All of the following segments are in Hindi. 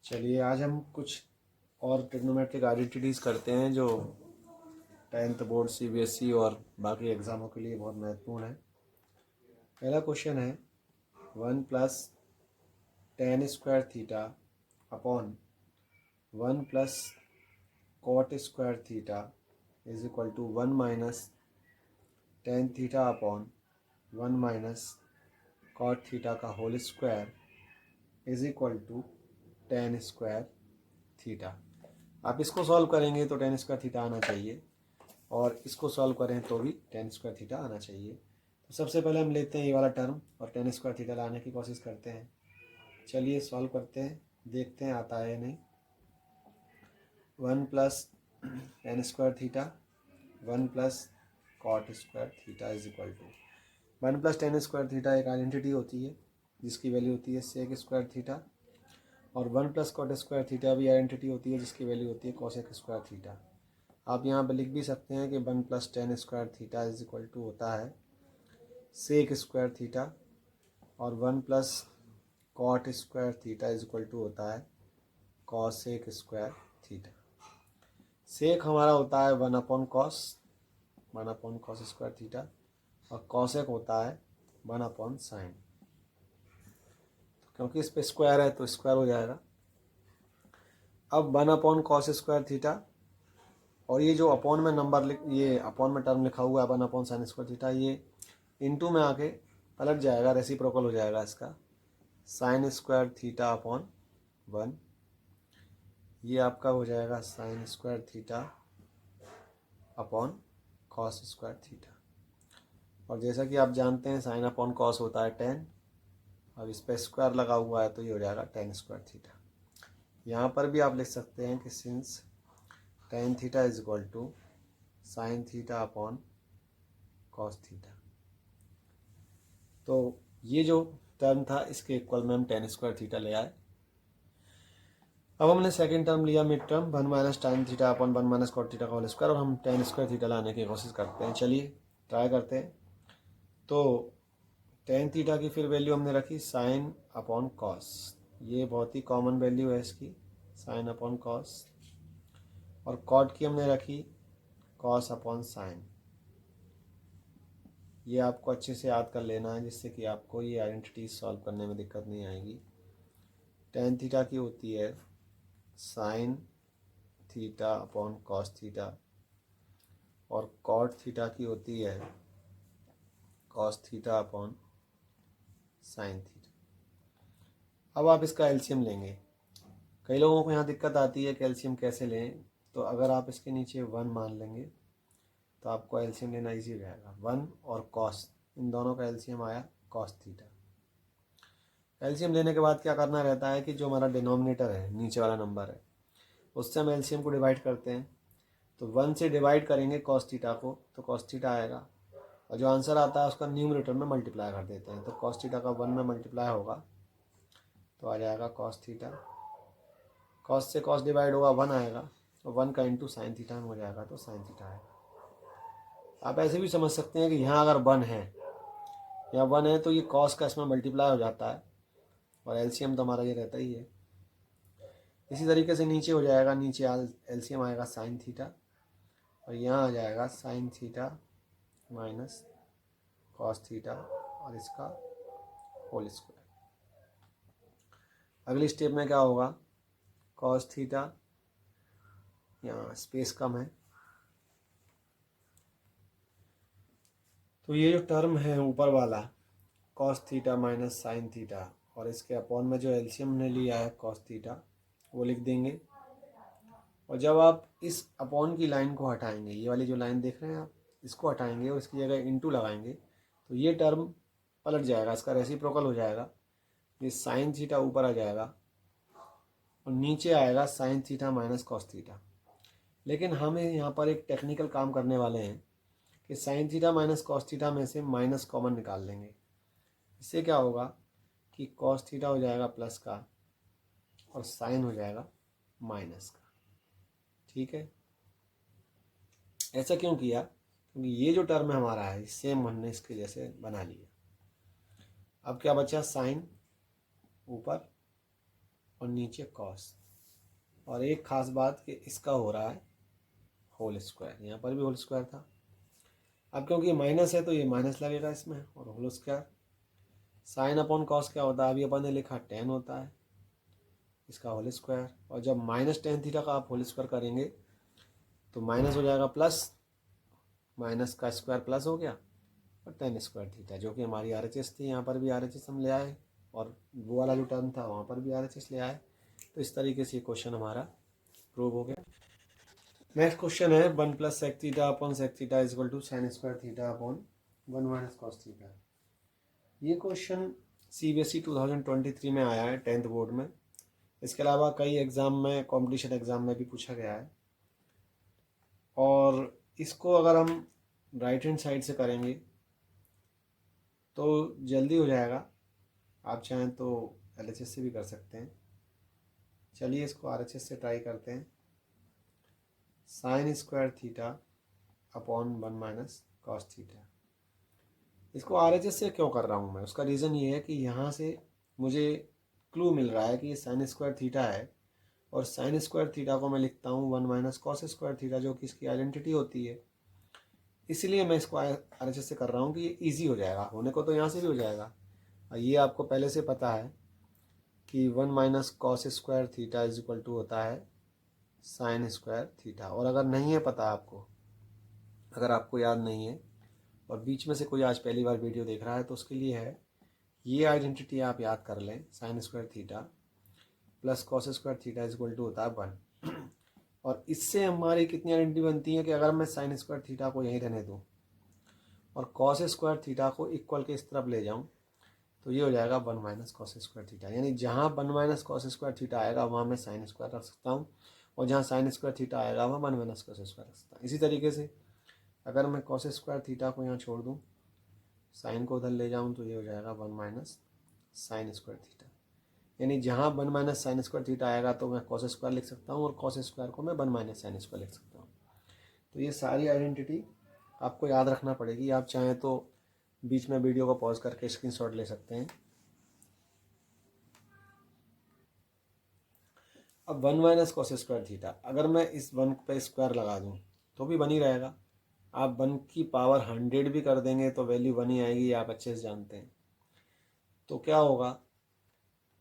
चलिए आज हम कुछ और ट्रिग्नोमेट्रिक आइडेंटिटीज़ करते हैं जो 10th बोर्ड सीबीएसई और बाकी एग्ज़ामों के लिए बहुत महत्वपूर्ण है। पहला क्वेश्चन है 1 + tan² theta upon 1 + cot² theta is equal to 1 - tan theta upon 1 - cot theta का whole square is equal to tan² theta. आप इसको सॉल्व करेंगे तो tan² थीटा आना चाहिए और इसको सॉल्व करें तो भी tan² थीटा आना चाहिए। तो सबसे पहले हम लेते हैं ये वाला टर्म और tan² थीटा लाने की कोशिश करते हैं। चलिए सॉल्व करते हैं, देखते हैं आता है या नहीं। 1 + tan² theta 1 + cot² theta is equal to 1 + tan² theta एक आइडेंटिटी होती है जिसकी वैल्यू होती है sec² थीटा और 1 + cot² थीटा भी आइडेंटिटी होती है जिसकी वैल्यू होती है cosec² थीटा। आप यहाँ पर लिख भी सकते हैं कि 1 + tan² theta is equal to होता है sec² थीटा और 1 + cot² theta is equal to होता है cosec² थीटा। सेक हमारा होता है 1/cos 1/cos² थीटा और cosec होता है 1/sin। क्योंकि इस पे स्क्वायर है तो स्क्वायर हो जाएगा। अब 1/cos² थीटा और ये जो अपॉन में ये अपॉन में टर्म लिखा हुआ है 1/sin² थीटा, ये इनटू में आके पलट जाएगा, रेसिप्रोकल हो जाएगा इसका sin² थीटा अपॉन 1। ये आपका हो जाएगा sin² theta upon cos² theta. और जैसा कि आप जानते हैं sin/cos होता है 10। अब इस पर स्क्वायर लगा हुआ है तो ये हो जाएगा tan² थीटा। यहाँ पर भी आप लिख सकते हैं कि since tan theta is equal to sin theta upon cos theta, तो ये जो टर्म था इसके इक्वल में हम tan² थीटा ले आए। अब हमने सेकंड टर्म लिया mid term 1 - tan theta upon 1 - cot theta का होल स्क्वायर और हम tan² थीटा लाने की कोशिश करते हैं। चलिए ट्राई करते हैं। तो tan थीटा की फिर वैल्यू हमने रखी sin/cos, ये बहुत ही कॉमन वैल्यू है इसकी sin/cos, और cot की हमने रखी cos/sin। ये आपको अच्छे से याद कर लेना है जिससे कि आपको ये आइडेंटिटी सॉल्व करने में दिक्कत नहीं आएगी। tan थीटा की होती है sin theta upon cos theta और cot थीटा की होती है cos theta upon sin theta. अब आप इसका एलसीएम लेंगे। कई लोगों को यहाँ दिक्कत आती है कि एलसीएम कैसे लें, तो अगर आप इसके नीचे 1 मान लेंगे तो आपको एलसीएम लेना इजी हो जाएगा। 1 और cos इन दोनों का एलसीएम आया cos थीटा। एलसीएम लेने के बाद क्या करना रहता है कि जो हमारा डिनोमिनेटर है, नीचे वाला नंबर है, उससे हम एलसीएम को डिवाइड करते हैं। तो 1 से डिवाइड करेंगे cos थीटा को तो cos थीटा आएगा और जो आंसर आता है उसका न्यूमरेटर में मल्टीप्लाई कर देते हैं। तो cos थीटा का 1 में मल्टीप्लाई होगा तो आ जाएगा cos थीटा। cos से cos डिवाइड होगा 1 आएगा और 1 का इंटू साइन थीटा में हो जाएगा तो साइन थीटा आएगा। आप ऐसे भी समझ सकते हैं कि यहाँ अगर 1 है या 1 है तो ये cos का इसमें मल्टीप्लाई हो जाता है और एलसीएम तो हमारा ये रहता ही है। इसी तरीके से नीचे हो जाएगा, नीचे एलसीएम आएगा साइन थीटा और यहाँ आ जाएगा sine theta minus cos theta और इसका होल स्क्वायर। अगली स्टेप में क्या होगा, cos थीटा, यहाँ स्पेस कम है तो ये जो टर्म है ऊपर वाला cos theta minus sine theta और इसके अपॉन में जो एलसीएम ने लिया है cos थीटा वो लिख देंगे। और जब आप इस अपॉन की लाइन को हटाएंगे, ये वाली जो लाइन देख रहे हैं आप, इसको हटाएंगे और इसकी जगह इंटू लगाएंगे तो ये टर्म पलट जाएगा, इसका रेसिप्रोकल हो जाएगा। ये साइन थीटा ऊपर आ जाएगा और नीचे आएगा sine theta minus cos theta. लेकिन हमें यहाँ पर एक टेक्निकल काम करने वाले हैं कि sine theta minus cos theta में से माइनस कॉमन निकाल लेंगे। इससे क्या होगा कि cos थीटा हो जाएगा प्लस का और साइन हो जाएगा माइनस का। ठीक है, ऐसा क्यों किया, क्योंकि ये जो टर्म हमारा है सेम हमने इसके जैसे बना लिया। अब क्या बचा, साइन ऊपर और नीचे कॉस। और एक ख़ास बात कि इसका हो रहा है होल स्क्वायर, यहाँ पर भी होल स्क्वायर था। अब क्योंकि माइनस है तो ये माइनस लगेगा इसमें, और whole square. Sine upon cos क्या होता है, अभी अपन ने लिखा टेन होता है, इसका होल स्क्वायर। और जब माइनस टेन थीटा का आप होल स्क्वायर करेंगे तो माइनस हो जाएगा प्लस, माइनस का स्क्वायर प्लस हो गया, और टेन स्क्वायर थीटा, जो कि हमारी RHS थी। यहाँ पर भी RHS हम ले आए, और वो वाला जो टर्म था वहाँ पर भी RHS ले आए। तो इस तरीके से ये क्वेश्चन हमारा प्रूव हो गया। नेक्स्ट क्वेश्चन है 1 + sec theta upon sec theta is equal to sine square theta upon 1 minus cos theta. ये क्वेश्चन CBSE 2023 में आया है 10th बोर्ड में। इसके अलावा कई एग्ज़ाम में, कॉम्पिटिशन एग्ज़ाम में भी पूछा गया है। और इसको अगर हम राइट हैंड साइड से करेंगे तो जल्दी हो जाएगा। आप चाहें तो LHS से भी कर सकते हैं। चलिए इसको RHS से ट्राई करते हैं। Sine square theta upon 1 minus cos theta. इसको RHS से क्यों कर रहा हूँ मैं, उसका रीज़न ये है कि यहाँ से मुझे क्लू मिल रहा है कि ये साइन स्क्वायर थीटा है, और साइन स्क्वायर थीटा को मैं लिखता हूँ 1 माइनस कॉस स्क्वायर थीटा, जो कि इसकी आइडेंटिटी होती है। इसलिए मैं इसको RHS से कर रहा हूँ कि ये ईजी हो जाएगा। होने को तो यहाँ से भी हो जाएगा, और ये आपको पहले से पता है कि 1 minus cos square theta is equal to होता है साइन स्क्वायर थीटा। और अगर नहीं है पता आपको, अगर आपको याद नहीं है और बीच में से कोई आज पहली बार वीडियो देख रहा है, तो उसके लिए है ये आइडेंटिटी आप याद कर लें। Sine square theta plus cos square theta is equal to होता है 1। और इससे हमारी कितनी आइडेंटिटी बनती है कि अगर मैं साइन स्क्वायर थीटा को यहीं रहने दूँ और कॉस स्क्वायर थीटा को इक्वल के इस तरफ ले जाऊँ, तो ये हो जाएगा 1 माइनस कॉस स्क्वायर थीटा। यानी जहाँ 1 माइनस कॉस स्क्वायर थीटा आएगा वहाँ मैं साइन स्क्वायर रख सकता हूँ, और जहाँ साइन स्क्वायर थीटा आएगा वहाँ 1 माइनस कॉस स्क्वायर रख सकता हूँ। इसी तरीके से अगर मैं कॉस स्क्वायर थीटा को यहाँ छोड़ दूँ, साइन को उधर ले जाऊँ, तो ये हो जाएगा 1 माइनस साइन स्क्वायर थीटा। यानी जहाँ 1 माइनस साइन स्क्वायर थीटा आएगा तो मैं कॉस स्क्वायर लिख सकता हूँ, और कॉस स्क्वायर को मैं 1 माइनस साइन स्क्वायर लिख सकता हूँ। तो ये सारी आइडेंटिटी आपको याद रखना पड़ेगी। आप चाहें तो बीच में वीडियो को पॉज करके स्क्रीनशॉट ले सकते हैं। अब 1 माइनस कॉस स्क्वायर थीटा, अगर मैं इस 1 पे स्क्वायर लगा दूँ तो भी 1 ही रहेगा। आप 1 की पावर 100 भी कर देंगे तो वैल्यू 1 ही आएगी, आप अच्छे से जानते हैं। तो क्या होगा,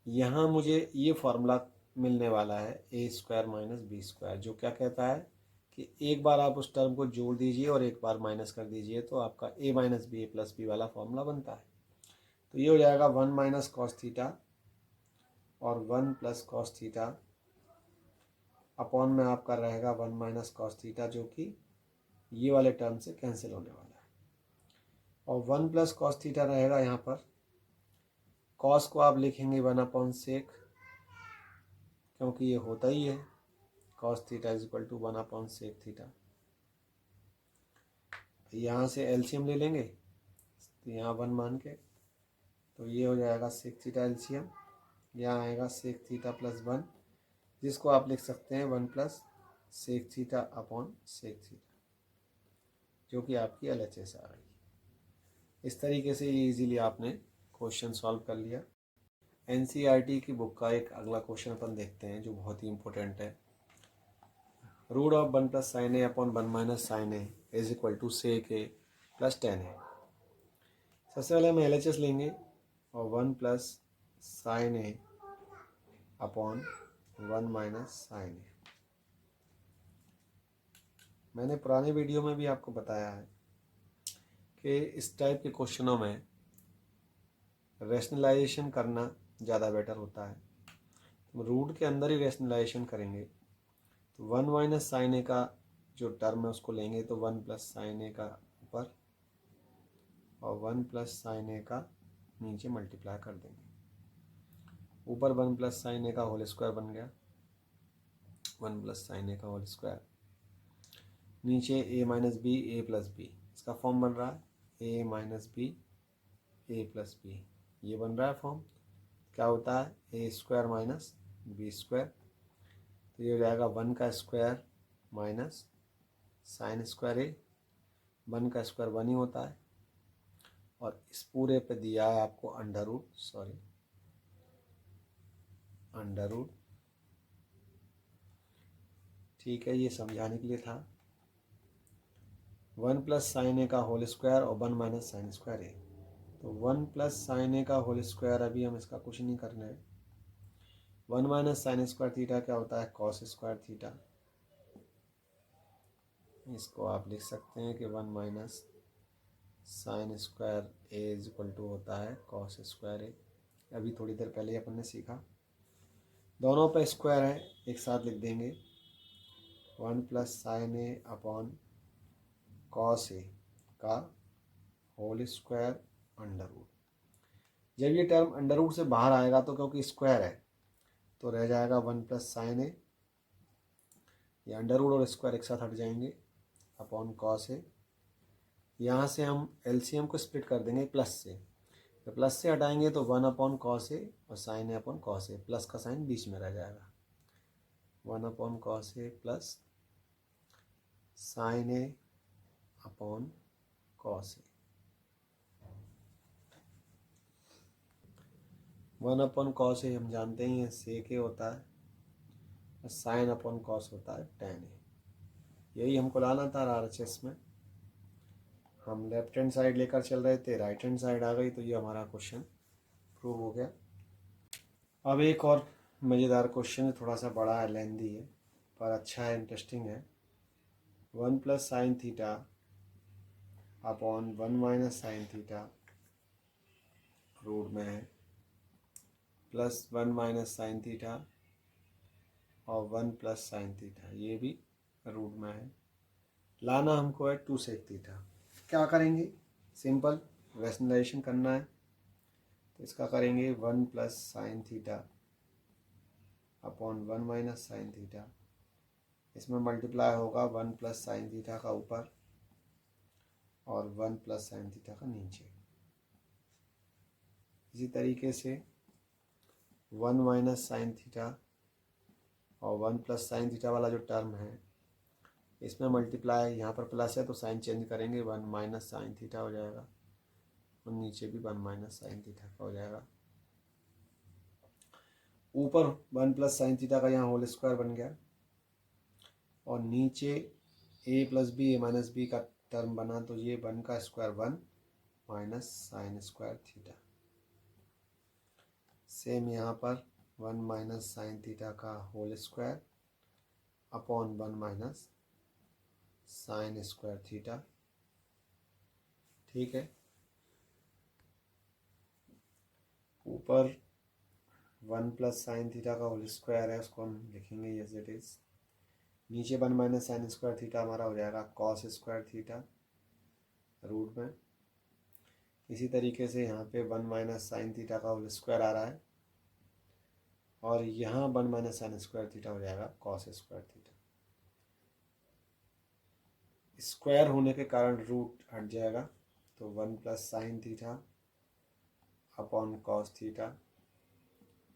यहाँ मुझे ये फार्मूला मिलने वाला है ए स्क्वायर माइनस बी स्क्वायर, जो क्या कहता है कि एक बार आप उस टर्म को जोड़ दीजिए और एक बार माइनस कर दीजिए, तो आपका ए माइनस बी ए प्लस बी वाला फार्मूला बनता है। तो ये हो जाएगा 1 माइनस कॉस थीटा और 1 प्लस कॉस थीटा अपॉन में आपका रहेगा 1 माइनस कॉस थीटा, जो कि ये वाले टर्म से कैंसिल होने वाला है। और 1 प्लस कॉस थीटा रहेगा यहाँ पर। कॉस को आप लिखेंगे 1 अपॉन सेक, क्योंकि ये होता ही है cos theta is equal to 1 upon sec theta. यहाँ से एलसीएम ले लेंगे, तो यहाँ 1 मान के, तो ये हो जाएगा सेक थीटा एलसीएम। यहाँ आएगा सेक थीटा प्लस 1, जिसको आप लिख सकते हैं 1 plus sec theta upon sec theta, जो कि आपकी LHS आ गई। इस तरीके से ये इजीली आपने क्वेश्चन सॉल्व कर लिया। NCERT की बुक का एक अगला क्वेश्चन अपन देखते हैं, जो बहुत ही इंपॉर्टेंट है। Root of 1 plus sine A upon 1 minus sine A is equal to sec A plus tan A. सबसे पहले हम LHS लेंगे, और 1 plus sine A upon 1 minus sine A. मैंने पुराने वीडियो में भी आपको बताया है कि इस टाइप के क्वेश्चनों में रैशनलाइजेशन करना ज़्यादा बेटर होता है। तो रूट के अंदर ही रैशनलाइजेशन करेंगे, तो 1 माइनस साइन ए का जो टर्म है उसको लेंगे, तो 1 प्लस साइन ए का ऊपर और 1 प्लस साइन ए का नीचे मल्टीप्लाई कर देंगे। ऊपर 1 प्लस साइन ए का होल स्क्वायर बन गया, 1 प्लस साइन ए का होल स्क्वायर। नीचे ए माइनस बी ए प्लस बी, इसका फॉर्म बन रहा है ए माइनस बी ए प्लस बी, ये बन रहा है फॉर्म। क्या होता है ए स्क्वायर माइनस बी स्क्वायर, तो ये हो जाएगा 1 का स्क्वायर माइनस साइन स्क्वायर ए। 1 का स्क्वायर 1 ही होता है, और इस पूरे पे दिया है आपको अंडर रूट, अंडर रूट। ठीक है, ये समझाने के लिए था। 1 प्लस साइन ए का होल स्क्वायर और 1 माइनस साइन स्क्वायर ए। तो 1 प्लस साइन ए का होल स्क्वायर, अभी हम इसका कुछ नहीं करना है। 1 माइनस साइन स्क्वायर थीटा क्या होता है? Cos square theta. इसको आप लिख सकते हैं कि 1 minus sine square A is equal to होता है कॉस स्क्वायर ए। अभी थोड़ी देर पहले अपन ने सीखा। दोनों पे स्क्वायर है, एक साथ लिख देंगे। 1 plus sine A upon cos A का होल स्क्वायर अंडर रूट। जब ये टर्म अंडर रूट से बाहर आएगा तो क्योंकि स्क्वायर है तो रह जाएगा 1 प्लस साइन ए, ये अंडर रूट और स्क्वायर एक साथ हट जाएंगे, अपॉन कॉस ए। यहाँ से हम एलसीएम को स्प्लिट कर देंगे प्लस से, तो प्लस से हटाएंगे तो 1 अपॉन कॉस ए और sign A upon cos A, plus का साइन बीच में रह जाएगा। 1 upon cos A plus sine A upon cos A. 1 upon cos A हम जानते ही हैं सेक ए होता है, और साइन अपॉन कॉस होता है टेन ए। यही हमको लाना था आरएचएस में। हम लेफ्ट हैंड साइड लेकर चल रहे थे, राइट हैंड साइड आ गई, तो ये हमारा क्वेश्चन प्रूव हो गया। अब एक और मज़ेदार क्वेश्चन है, थोड़ा सा बड़ा है, लेंदी है, पर अच्छा है, इंटरेस्टिंग है। 1 plus sine theta upon 1 minus sine theta root में है, प्लस 1 माइनस साइन थीटा और 1 प्लस साइन थीटा, ये भी रूट में है। लाना हमको है 2 सेक थीटा। क्या करेंगे? सिंपल रैशनलाइजेशन करना है, तो इसका करेंगे 1 plus sine theta upon 1 minus sine theta. इसमें मल्टीप्लाई होगा 1 प्लस साइन थीटा का ऊपर और 1 प्लस साइन थीटा का नीचे। इसी तरीके से 1 माइनस साइन थीटा और 1 प्लस साइन थीटा वाला जो टर्म है, इसमें मल्टीप्लाई, यहाँ पर प्लस है तो साइन चेंज करेंगे, 1 माइनस साइन थीटा हो जाएगा, और नीचे भी 1 माइनस साइन थीटा का हो जाएगा। ऊपर 1 प्लस साइन थीटा का यहाँ होल स्क्वायर बन गया, और नीचे A plus B, A minus B का टर्म बना, तो ये 1 का square 1 minus sine square theta. Same यहाँ पर 1 माइनस साइन थीटा का whole square upon 1 minus sine square theta. ठीक है, ऊपर 1 प्लस साइन थीटा का होल स्क्वायर है, उसको हम लिखेंगे एज इट इज। नीचे 1 माइनस साइन स्क्वायर थीटा हमारा हो जाएगा कॉस स्क्वायर थीटा रूट में। इसी तरीके से यहाँ पे 1 माइनस साइन थीटा का होल स्क्वायर आ रहा है, और यहाँ 1 माइनस साइन स्क्वायर थीटा हो जाएगा कॉस स्क्वायर थीटा। स्क्वायर होने के कारण रूट हट जाएगा, तो 1 plus sine theta upon cos theta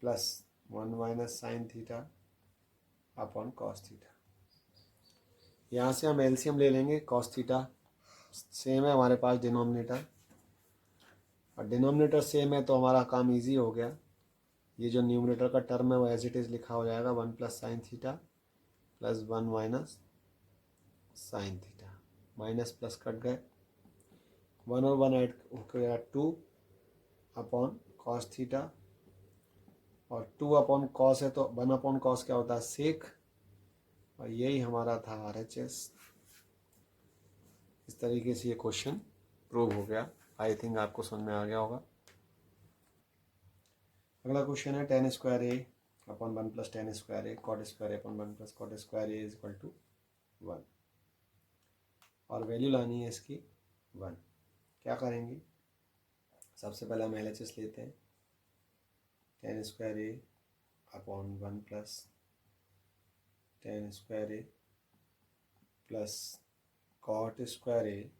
plus 1 minus sine theta upon cos theta. यहाँ से हम एलसीएम ले लेंगे, कॉस थीटा सेम है हमारे पास डिनोमिनेटर, और डिनोमिनेटर सेम है तो हमारा काम इजी हो गया। ये जो न्यूमरेटर का टर्म है वो एज इट इज़ लिखा हो जाएगा 1 plus sine theta plus 1 minus sine theta. Minus plus cut गए, 1 और 1 ऐड हो गया 2 अपॉन कॉस थीटा, और 2 अपॉन कॉस है तो 1 अपॉन कॉस क्या होता है? सेक। और यही हमारा था आरएचएस। इस तरीके से ये क्वेश्चन प्रूव हो गया। आई थिंक आपको समझ में आ गया होगा। अगला क्वेश्चन है tan square A upon 1 plus tan square A cot square A upon 1 plus cot square A is equal to 1, और वैल्यू लानी है इसकी 1। क्या करेंगे? सबसे पहले हम एलएचएस लेते हैं, ten square A upon 1 plus tan square A plus cot square A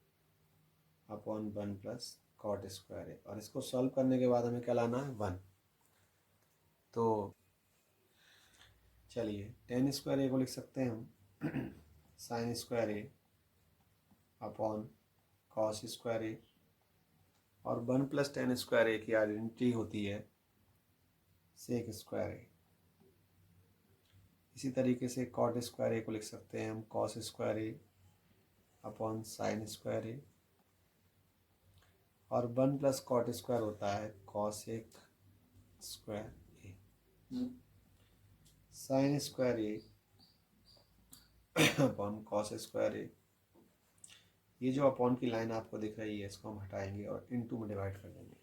upon 1 plus cot square ए, और इसको सॉल्व करने के बाद हमें क्या लाना है? 1। तो चलिए टेन स्क्वायर ए को लिख सकते हैं हम sign square A upon cos square ए, और 1 प्लस टेन स्क्वायर ए की आइडेंटिटी होती है सेक स्क्वायर ए। इसी तरीके से कॉट स्क्वायर ए को लिख सकते हैं हम cos square A upon sine square ए, और 1 प्लस कॉट स्क्वायर होता है cosec square A, sign square A upon cos square ए। ये जो अपॉन की लाइन आपको दिख रही है इसको हम हटाएंगे और इनटू में डिवाइड कर देंगे,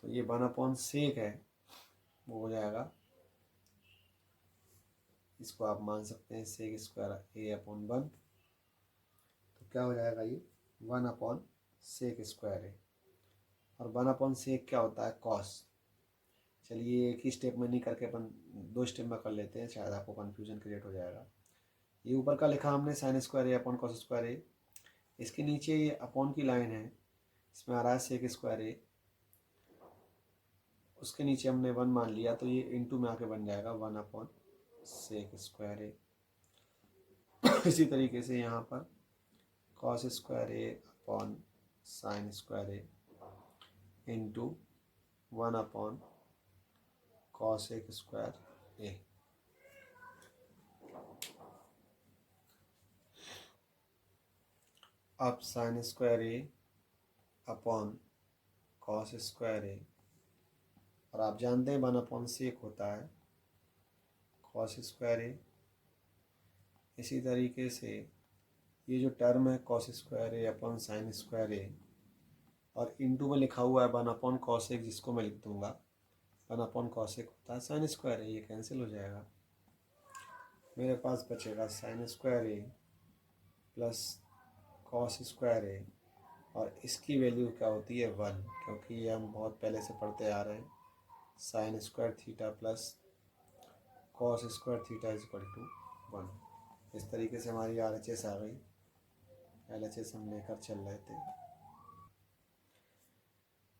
तो ये 1 अपॉन सेक है वो हो जाएगा, इसको आप मान सकते हैं सेक स्क्वायर ए अपॉन 1, तो क्या हो जाएगा ये 1 अपॉन सेक स्क्वायर ए, और 1 अपॉन सेक क्या होता है कॉस। चलिए एक ही स्टेप में नहीं करके अपन 2 स्टेप में कर लेते हैं, शायद आपको कन्फ्यूजन क्रिएट हो जाएगा। ये ऊपर का लिखा हमने sign square A upon cos square ए, इसके नीचे ये अपॉन की लाइन है, इसमें आ रहा है सेक स्क्वायर ए, उसके नीचे हमने 1 मान लिया, तो ये इनटू में आके बन जाएगा 1 अपॉन सेक स्क्वायर ए। इसी तरीके से यहाँ पर cos square A upon sine square A into 1 upon cosec square ए। अब sign square A upon cos square ए, और आप जानते हैं 1 अपॉन सेक होता है कॉस स्क्वायर ए। इसी तरीके से ये जो टर्म है cos square A upon sine square ए, और इनटू में लिखा हुआ है 1 अपॉन कॉसेक, जिसको मैं लिख दूंगा 1 अपॉन कॉसेक होता है साइन स्क्वायर ए, ये कैंसिल हो जाएगा, मेरे पास बचेगा साइन स्क्वायर ए प्लस कॉस स्क्वायर ए, और इसकी वैल्यू क्या होती है 1, क्योंकि ये हम बहुत पहले से पढ़ते आ रहे हैं, sine square theta plus cos square theta is equal to 1। इस तरीके से हमारी RHS आ गई, LHS हम लेकर चल रहे थे।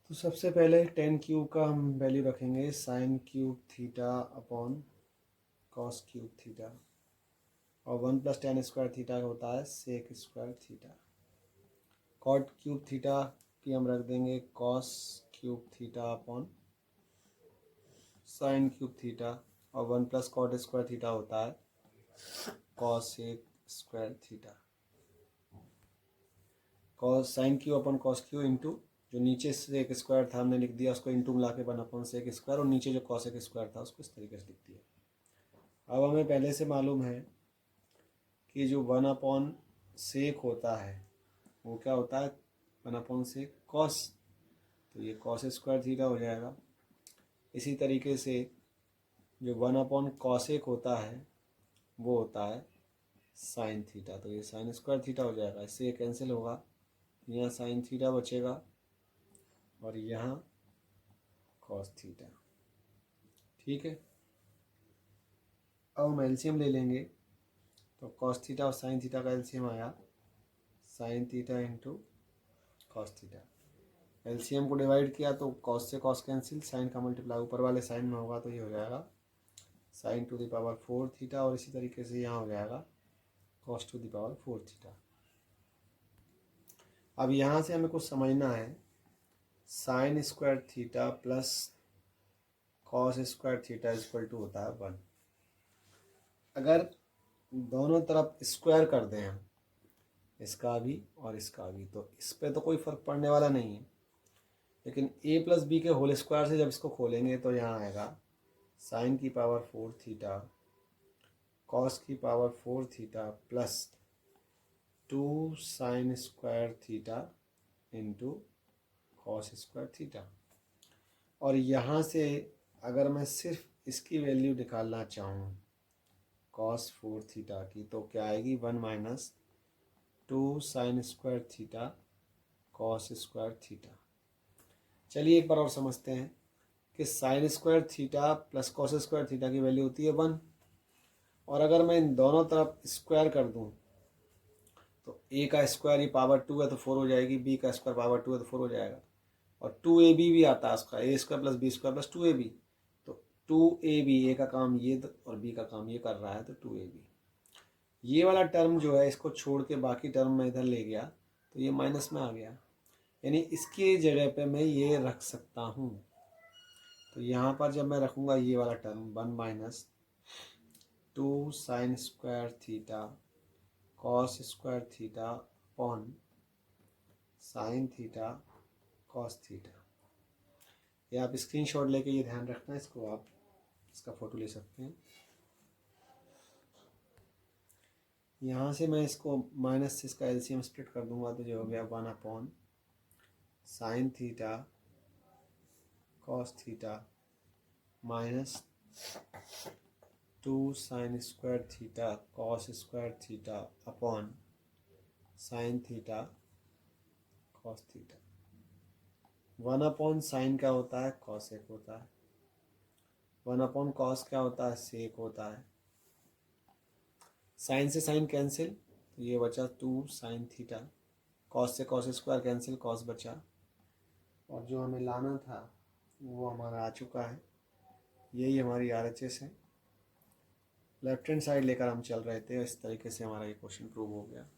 तो सबसे पहले टेन क्यूब का हम वैल्यू रखेंगे sine cube theta upon cos cube theta, और 1 प्लस टेन स्क्वायर थीटा होता है sec square theta. Cot cube theta की हम रख देंगे cos cube theta upon sine cube theta, और 1 प्लस कॉट स्क्वायर थीटा होता है cosec square theta. Cos sine cube upon cos cube into जो नीचे से एक स्क्वायर था हमने लिख दिया उसको इंटू मिला के 1 अपॉन सेक स्क्वायर, और नीचे जो कॉस एक स्क्वायर था उसको इस तरीके से लिख दिया। अब हमें पहले से मालूम है कि जो 1 अपॉन सेक होता है वो क्या होता है 1 अपॉन सेक कॉस, तो ये कॉस स्क्वायर थीटा हो जाएगा। इसी तरीके से जो 1 अपॉन कॉसेक होता है वो होता है साइन थीटा, तो ये साइन स्क्वायर थीटा हो जाएगा, इससे ये कैंसिल होगा, यहाँ साइन थीटा बचेगा और यहाँ कॉस थीटा। ठीक है, अब हम एलसीएम ले लेंगे, तो कॉस थीटा और साइन थीटा का एलसीएम आया sine theta into cos theta. LCM को डिवाइड किया तो कॉस से कॉस कैंसिल, साइन का मल्टीप्लाई ऊपर वाले साइन में होगा तो ये हो जाएगा sign to the power 4 theta, और इसी तरीके से यहाँ हो जाएगा cos two the power 4 theta. अब यहाँ से हमें कुछ समझना है, sign square theta plus cos square theta is equal to होता है 1। अगर दोनों तरफ स्क्वायर कर दें हम, इसका भी और इसका भी, तो इस पर तो कोई फ़र्क पड़ने वाला नहीं है, लेकिन a प्लस बी के होल स्क्वायर से जब इसको खोलेंगे तो यहाँ आएगा साइन की पावर 4 थीटा कॉस की power 4 theta plus 2 sign square theta into cos square theta. और यहाँ से अगर मैं सिर्फ इसकी वैल्यू निकालना चाहूँ कॉस 4 थीटा की, तो क्या आएगी 1 minus 2 sign square theta cos square theta. चलिए एक बार और समझते हैं कि sign square theta plus cos square theta की वैल्यू होती है 1, और अगर मैं इन दोनों तरफ स्क्वायर कर दूं तो a का स्क्वायर ही पावर 2 है तो 4 हो जाएगी, b का स्क्वायर पावर 2 है तो 4 हो जाएगा, और 2ab भी आता है उसका, a square plus B square plus 2ab, तो 2ab a का काम ये और b का काम ये कर रहा है तो 2ab। ये वाला टर्म जो है इसको छोड़ के बाकी टर्म में इधर ले गया तो ये माइनस में आ गया, यानी इसकी जगह पे मैं ये रख सकता हूँ। तो यहाँ पर जब मैं रखूँगा ये वाला term 1 minus 2 sign square theta cos square theta upon sine theta cos theta. ये आप स्क्रीनशॉट लेके ये ध्यान रखना, इसको आप इसका फ़ोटो ले सकते हैं। यहाँ से मैं इसको माइनस से इसका एलसीएम स्प्लिट कर दूंगा तो जो हो गया 1 upon sine theta cos theta minus 2 sign square theta cos square theta upon sine theta cos theta. 1 upon sine क्या होता है, कॉस एक होता है। 1 अपॉन कॉस क्या होता है, सेक होता है। साइन से साइन कैंसिल, तो ये बचा 2 साइन थीटा। कॉस से कॉस स्क्वायर कैंसिल, कॉस बचा। और जो हमें लाना था वो हमारा आ चुका है। यही हमारी RHS है। लेफ्ट हैंड साइड लेकर हम चल रहे थे, इस तरीके से हमारा ये क्वेश्चन प्रूव हो गया।